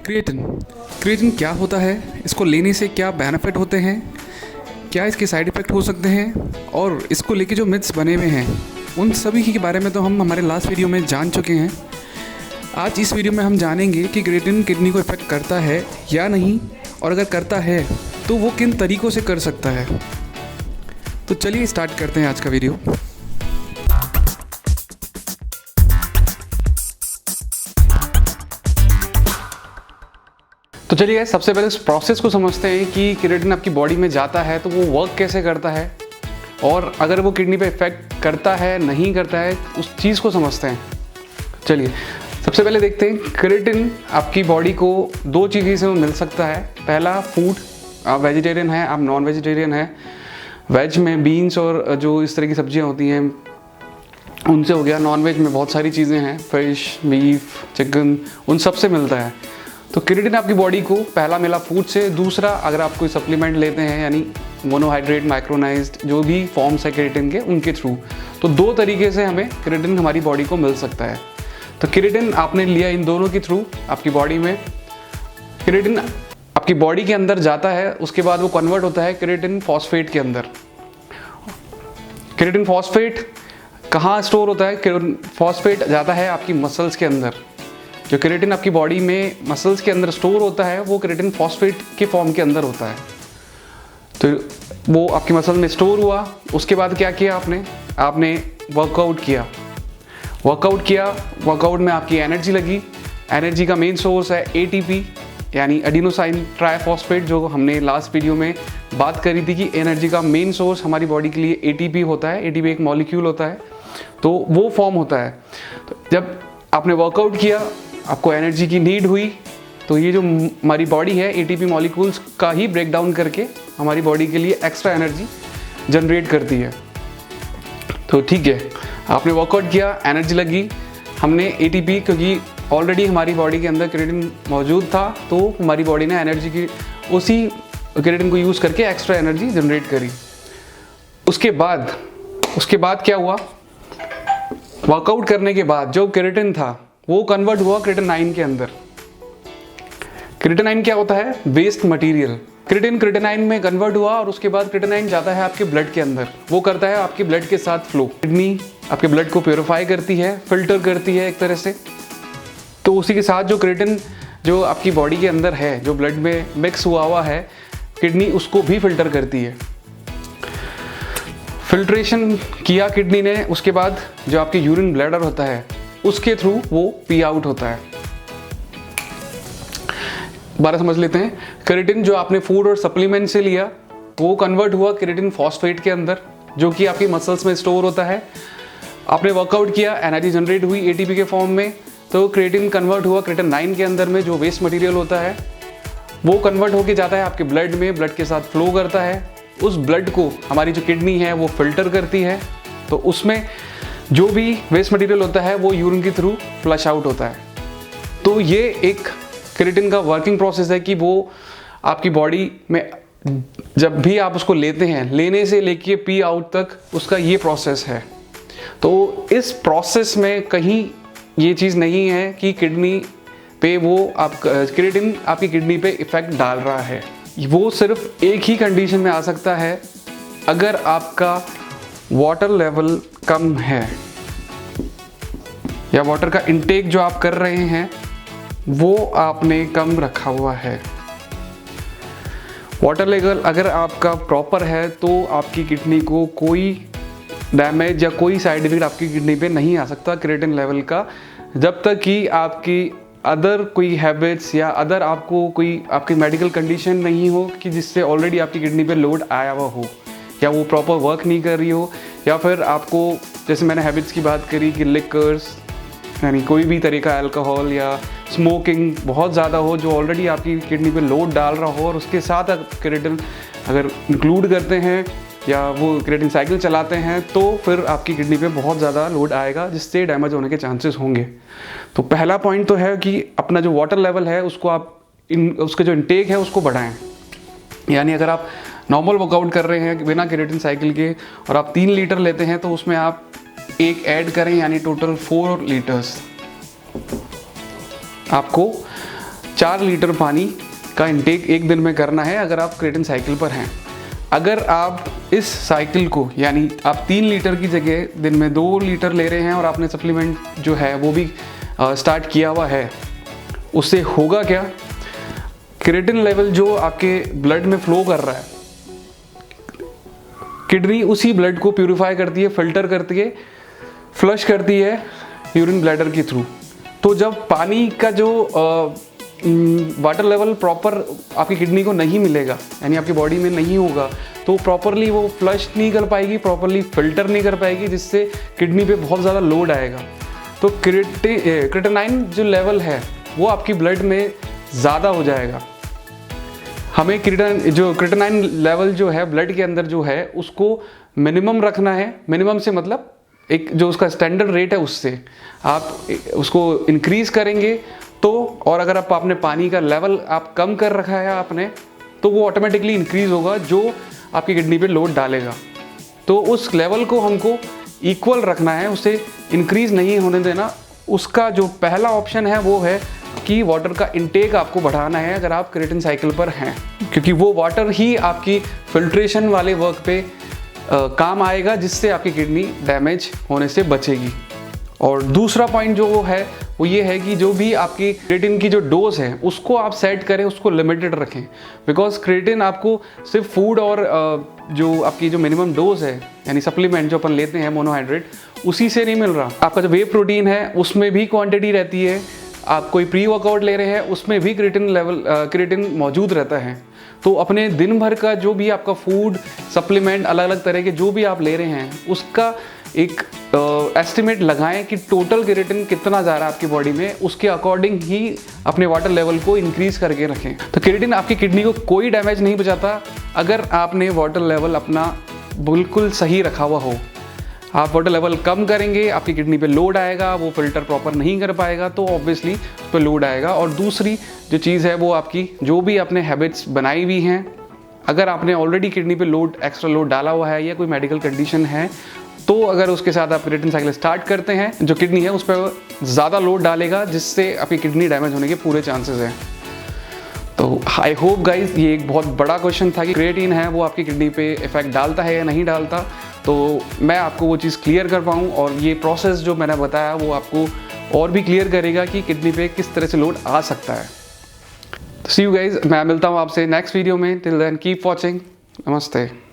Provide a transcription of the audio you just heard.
Creatine creatine क्या होता है, इसको लेने से क्या बेनिफिट होते हैं, क्या इसके साइड इफ़ेक्ट हो सकते हैं और इसको लेके जो मिथ्स बने हुए हैं उन सभी के बारे में तो हम हमारे लास्ट वीडियो में जान चुके हैं। आज इस वीडियो में हम जानेंगे कि क्रिएटिन किडनी को इफ़ेक्ट करता है या नहीं, और अगर करता है तो वो किन तरीक़ों से कर सकता है। तो चलिए स्टार्ट करते हैं आज का वीडियो। तो चलिए सबसे पहले इस प्रोसेस को समझते हैं कि क्रिएटिन आपकी बॉडी में जाता है तो वो वर्क कैसे करता है, और अगर वो किडनी पे इफ़ेक्ट करता है नहीं करता है उस चीज़ को समझते हैं। चलिए सबसे पहले देखते हैं क्रिएटिन आपकी बॉडी को दो चीज़ों से मिल सकता है। पहला फूड, आप वेजिटेरियन हैं, आप नॉन वेजिटेरियन हैं, वेज में बीन्स और जो इस तरह की सब्जियां होती हैं उनसे हो गया। नॉन वेज में बहुत सारी चीज़ें हैं, फिश, बीफ, चिकन, उन सब से मिलता है। तो क्रिएटिन आपकी बॉडी को पहला मिला फूड से। दूसरा, अगर आप कोई सप्लीमेंट लेते हैं यानी मोनोहाइड्रेट, माइक्रोनाइज्ड जो भी फॉर्म्स है क्रिएटिन के, उनके थ्रू, तो दो तरीके से हमें क्रिएटिन हमारी बॉडी को मिल सकता है। तो क्रिएटिन आपने लिया इन दोनों के थ्रू आपकी बॉडी में। क्रिएटिन आपकी बॉडी के अंदर जाता है, उसके बाद वो कन्वर्ट होता है क्रिएटिन फॉस्फेट के अंदर। क्रिएटिन फॉस्फेट कहाँ स्टोर होता है? फॉस्फेट जाता है आपकी मसल्स के अंदर। जो क्रिएटिन आपकी बॉडी में मसल्स के अंदर स्टोर होता है वो क्रिएटिन फॉस्फेट के फॉर्म के अंदर होता है। तो वो आपकी मसल में स्टोर हुआ। उसके बाद क्या किया आपने वर्कआउट किया। वर्कआउट में आपकी एनर्जी लगी। एनर्जी का मेन सोर्स है एटीपी यानी एडिनोसाइन ट्राइफॉस्फेट, जो हमने लास्ट वीडियो में बात करी थी कि एनर्जी का मेन सोर्स हमारी बॉडी के लिए एटीपी होता है। एटीपी एक मॉलिक्यूल होता है, तो वो फॉर्म होता है। तो जब आपने वर्कआउट किया, आपको एनर्जी की नीड हुई, तो ये जो हमारी बॉडी है एटीपी मॉलिक्यूल्स का ही ब्रेक डाउन करके हमारी बॉडी के लिए एक्स्ट्रा एनर्जी जनरेट करती है। तो ठीक है, आपने वर्कआउट किया, एनर्जी लगी, हमने एटीपी, क्योंकि ऑलरेडी हमारी बॉडी के अंदर क्रिएटिन मौजूद था, तो हमारी बॉडी ने एनर्जी की उसी क्रिएटिन को यूज़ करके एक्स्ट्रा एनर्जी जनरेट करी। उसके बाद क्या हुआ? वर्कआउट करने के बाद जो क्रिएटिन था वो कन्वर्ट हुआ क्रिएटिनाइन के अंदर। क्रिएटिनाइन क्या होता है? Waste material. क्रिएटिनाइन में कन्वर्ट हुआ और उसके बाद क्रिएटिनाइन जाता है आपके ब्लड के अंदर। वो करता है आपके ब्लड के साथ फ्लो। किडनी आपके ब्लड को प्योरीफाई करती है, फिल्टर करती है एक तरह से। तो उसी के साथ जो क्रिएटिन जो आपकी बॉडी के अंदर है, जो ब्लड में मिक्स हुआ है, किडनी उसको भी फिल्टर करती है। फिल्ट्रेशन किया किडनी ने, उसके बाद जो आपके यूरिन ब्लैडर होता है उसके थ्रू वो पी आउट होता है। दोबारा समझ लेते हैं। क्रिएटिन जो आपने फूड और सप्लीमेंट से लिया वो कन्वर्ट हुआ क्रिएटिन फॉस्फेट के अंदर, जो कि आपकी मसल्स में स्टोर होता है। आपने वर्कआउट किया, एनर्जी जनरेट हुई एटीपी के फॉर्म में, तो क्रिएटिन कन्वर्ट हुआ क्रिएटिनाइन के अंदर में, जो वेस्ट मटेरियल होता है वो कन्वर्ट होके जाता है आपके ब्लड में, ब्लड के साथ फ्लो करता है। उस ब्लड को हमारी जो किडनी है वो फिल्टर करती है, तो उसमें जो भी वेस्ट मटेरियल होता है वो यूरिन के थ्रू फ्लश आउट होता है। तो ये एक क्रिएटिन का वर्किंग प्रोसेस है कि वो आपकी बॉडी में जब भी आप उसको लेते हैं, लेने से लेके पी आउट तक उसका ये प्रोसेस है। तो इस प्रोसेस में कहीं ये चीज़ नहीं है कि किडनी पे वो क्रिएटिन आपकी किडनी पे इफ़ेक्ट डाल रहा है। वो सिर्फ एक ही कंडीशन में आ सकता है, अगर आपका वाटर लेवल कम है या वाटर का इंटेक जो आप कर रहे हैं वो आपने कम रखा हुआ है। वाटर लेवल अगर आपका प्रॉपर है तो आपकी किडनी को कोई डैमेज या कोई साइड इफेक्ट आपकी किडनी पे नहीं आ सकता क्रिएटिन लेवल का, जब तक कि आपकी अदर कोई हैबिट्स या अदर आपको कोई आपकी मेडिकल कंडीशन नहीं हो कि जिससे ऑलरेडी आपकी किडनी पे लोड आया हुआ हो, या वो प्रॉपर वर्क नहीं कर रही हो, या फिर आपको, जैसे मैंने हैबिट्स की बात करी कि लिकर्स यानी कोई भी तरीका अल्कोहल या स्मोकिंग बहुत ज़्यादा हो, जो ऑलरेडी आपकी किडनी पे लोड डाल रहा हो, और उसके साथ क्रिएटिन अगर इंक्लूड करते हैं या वो क्रिएटिन साइकिल चलाते हैं, तो फिर आपकी किडनी पे बहुत ज़्यादा लोड आएगा, जिससे डैमेज होने के चांसेस होंगे। तो पहला पॉइंट तो है कि अपना जो वाटर लेवल है उसको आप उसका जो इंटेक है उसको बढ़ाएं। यानी अगर आप नॉर्मल वर्कआउट कर रहे हैं बिना क्रिएटिन साइकिल के और आप 3 लीटर लेते हैं, तो उसमें आप एक ऐड करें, यानी टोटल 4 लीटर्स आपको 4 लीटर पानी का इंटेक एक दिन में करना है अगर आप क्रेटिन साइकिल पर हैं। अगर आप इस साइकिल को यानी आप 3 लीटर की जगह दिन में 2 लीटर ले रहे हैं और आपने सप्लीमेंट जो है वो भी स्टार्ट किया हुआ है, उससे होगा क्या, क्रेटिन लेवल जो आपके ब्लड में फ्लो कर रहा है, किडनी उसी ब्लड को प्यूरिफाई करती है, फिल्टर करती है, फ्लश करती है यूरिन ब्लैडर के थ्रू। तो जब पानी का जो वाटर लेवल प्रॉपर आपकी किडनी को नहीं मिलेगा, यानी आपकी बॉडी में नहीं होगा, तो प्रॉपरली वो फ्लश नहीं कर पाएगी, प्रॉपरली फिल्टर नहीं कर पाएगी, जिससे किडनी पे बहुत ज़्यादा लोड आएगा। तो क्रेटिनाइन जो लेवल है वो आपकी ब्लड में ज़्यादा हो जाएगा। हमें क्रेटिनाइन लेवल जो है ब्लड के अंदर जो है उसको मिनिमम रखना है। मिनिमम से मतलब एक जो उसका स्टैंडर्ड रेट है उससे आप उसको इंक्रीज करेंगे तो, और अगर आपने पानी का लेवल आप कम कर रखा है आपने, तो वो ऑटोमेटिकली इंक्रीज होगा जो आपकी किडनी पे लोड डालेगा। तो उस लेवल को हमको इक्वल रखना है, उसे इंक्रीज नहीं होने देना। उसका जो पहला ऑप्शन है वो है कि वाटर का इंटेक आपको बढ़ाना है अगर आप क्रेटिन साइकिल पर हैं, क्योंकि वो वाटर ही आपकी फिल्ट्रेशन वाले वर्क पे काम आएगा, जिससे आपकी किडनी डैमेज होने से बचेगी। और दूसरा पॉइंट जो वो है वो ये है कि जो भी आपकी क्रेटिन की जो डोज है उसको आप सेट करें, उसको लिमिटेड रखें। बिकॉज क्रेटिन आपको सिर्फ फूड और जो आपकी जो मिनिमम डोज है यानी सप्लीमेंट जो अपन लेते हैं मोनोहाइड्रेट, उसी से नहीं मिल रहा। आपका जो वे प्रोटीन है उसमें भी क्वांटिटी रहती है, आप कोई प्री वर्कआउट ले रहे हैं उसमें भी क्रेटिन मौजूद रहता है। तो अपने दिन भर का जो भी आपका फूड सप्लीमेंट अलग अलग तरह के जो भी आप ले रहे हैं उसका एक एस्टिमेट लगाएं कि टोटल क्रेटिन कितना जा रहा है आपकी बॉडी में, उसके अकॉर्डिंग ही अपने वाटर लेवल को इंक्रीज करके रखें। तो क्रेटिन आपकी किडनी को कोई डैमेज नहीं पहुंचाता अगर आपने वाटर लेवल अपना बिल्कुल सही रखा हुआ हो। आप वाटर लेवल कम करेंगे, आपकी किडनी पे लोड आएगा, वो फिल्टर प्रॉपर नहीं कर पाएगा, तो ऑब्वियसली उस पर लोड आएगा। और दूसरी जो चीज़ है वो आपकी जो भी आपने हैबिट्स बनाई हुई हैं, अगर आपने ऑलरेडी किडनी पे लोड एक्स्ट्रा लोड डाला हुआ है या कोई मेडिकल कंडीशन है, तो अगर उसके साथ आप क्रेटिन साइकिल स्टार्ट करते हैं, जो किडनी है उस पर ज़्यादा लोड डालेगा, जिससे आपकी किडनी डैमेज होने के पूरे चांसेस हैं। तो आई होप गाइज ये एक बहुत बड़ा क्वेश्चन था कि क्रिएटिन है वो आपकी किडनी पे इफेक्ट डालता है या नहीं डालता, तो मैं आपको वो चीज़ क्लियर कर पाऊँ, और ये प्रोसेस जो मैंने बताया वो आपको और भी क्लियर करेगा कि किडनी पे किस तरह से लोड आ सकता है। तो सी यू गाइज, मैं मिलता हूँ आपसे नेक्स्ट वीडियो में। Till then keep watching. नमस्ते।